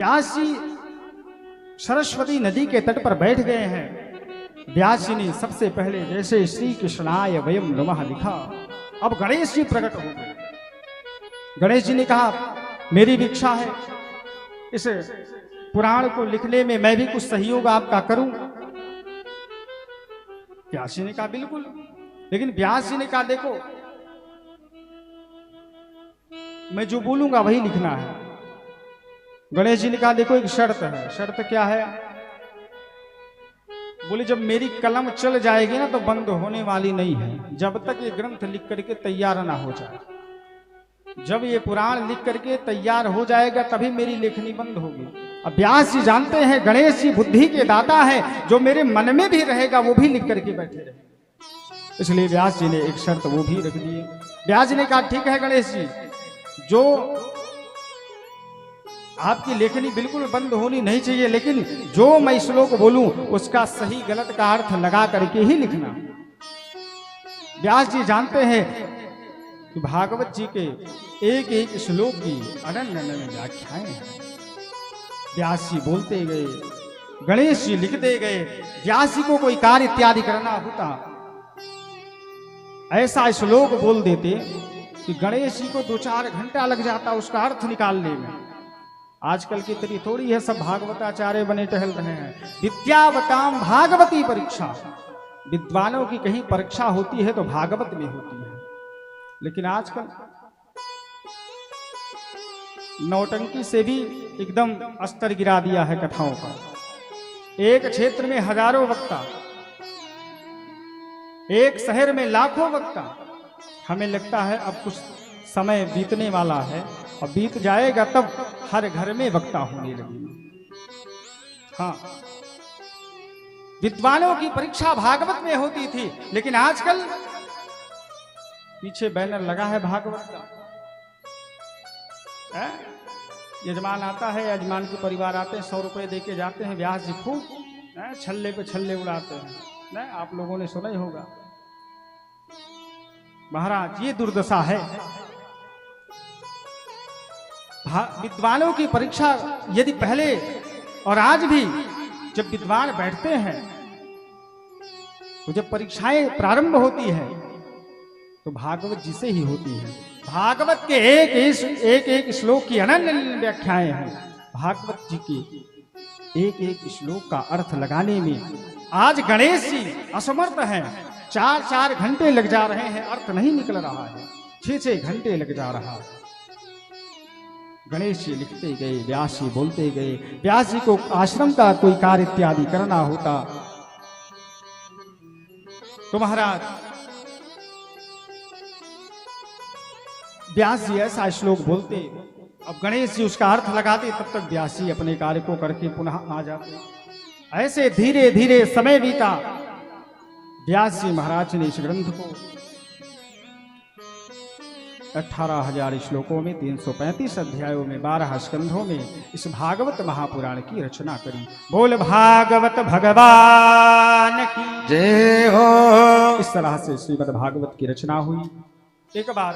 व्यास जी सरस्वती नदी के तट पर बैठ गए हैं। व्यास जी ने सबसे पहले जैसे श्री कृष्णाय वयम नमः लिखा, अब गणेश जी प्रकट हो गए। गणेश जी ने कहा मेरी भी इच्छा है इस पुराण को लिखने में मैं भी कुछ सहयोग आपका करूं। व्यास जी ने कहा बिल्कुल, लेकिन व्यास जी ने कहा देखो मैं जो बोलूंगा वही लिखना है। गणेश जी ने कहा देखो एक शर्त है। शर्त क्या है? बोले जब मेरी कलम चल जाएगी ना तो बंद होने वाली नहीं है, जब तक ये ग्रंथ लिख करके तैयार ना हो जाए। जब ये पुराण लिख करके तैयार हो जाएगा तभी मेरी लेखनी बंद होगी। अब व्यास जी जानते हैं गणेश जी बुद्धि के दाता है, जो मेरे मन में भी रहेगा वो भी लिख करके बैठे रहे। इसलिए व्यास जी ने एक शर्त वो भी रख दी। व्यास जी ने कहा ठीक है गणेश जी, जो आपकी लेखनी बिल्कुल बंद होनी नहीं चाहिए, लेकिन जो मैं श्लोक बोलूं उसका सही गलत का अर्थ लगा करके ही लिखना। व्यास जी जानते हैं कि भागवत जी के एक एक श्लोक की अनन्य अनन्य व्याख्याएं हैं। व्यास जी बोलते गए, गणेश जी लिखते गए। व्यास जी को कोई कार्य इत्यादि करना होता, ऐसा श्लोक बोल देते कि गणेश जी को 2-4 घंटा लग जाता उसका अर्थ निकालने में। आजकल की तरी थोड़ी है सब भागवताचार्य बने टहल रहे हैं। विद्यावताम भागवती परीक्षा, विद्वानों की कहीं परीक्षा होती है तो भागवत में होती है। लेकिन आजकल नौटंकी से भी एकदम स्तर गिरा दिया है कथाओं का। एक क्षेत्र में हजारों वक्ता, एक शहर में लाखों वक्ता। हमें लगता है अब कुछ समय बीतने वाला है और बीत जाएगा तब हर घर में वक्ता होने लगेगा। हाँ, विद्वानों की परीक्षा भागवत में होती थी, लेकिन आजकल पीछे बैनर लगा है भागवत का। यजमान आता है, यजमान के परिवार आते हैं, 100 रुपए देके जाते हैं। व्यास जी खूब छल्ले पे छल्ले उड़ाते हैं। आप लोगों ने सुना ही होगा। महाराज ये दुर्दशा है। विद्वानों की परीक्षा यदि पहले और आज भी जब विद्वान बैठते हैं तो जब परीक्षाएं प्रारंभ होती है तो भागवत जी से ही होती है। भागवत के एक एक श्लोक की अनन्य व्याख्याएं हैं। भागवत जी के एक एक श्लोक का अर्थ लगाने में आज गणेश जी असमर्थ हैं। 4-4 घंटे लग जा रहे हैं, अर्थ नहीं निकल रहा है। 6-6 घंटे लग जा रहा है। गणेश जी लिखते गए, व्यास जी बोलते गए। व्यास जी को आश्रम का कोई कार्य इत्यादि करना होता तो महाराज व्यास जी ऐसा श्लोक बोलते, अब गणेश जी उसका अर्थ लगाते, तब तक व्यास जी अपने कार्य को करके पुनः आ जाते। ऐसे धीरे धीरे समय बीता। व्यास जी महाराज ने इस ग्रंथ को 18,000 श्लोकों में 335 अध्यायों में 12 स्कंधों में इस भागवत महापुराण की रचना करी। बोल भागवत भगवान की जय हो। इस तरह से श्रीमद् भागवत की रचना हुई। एक बार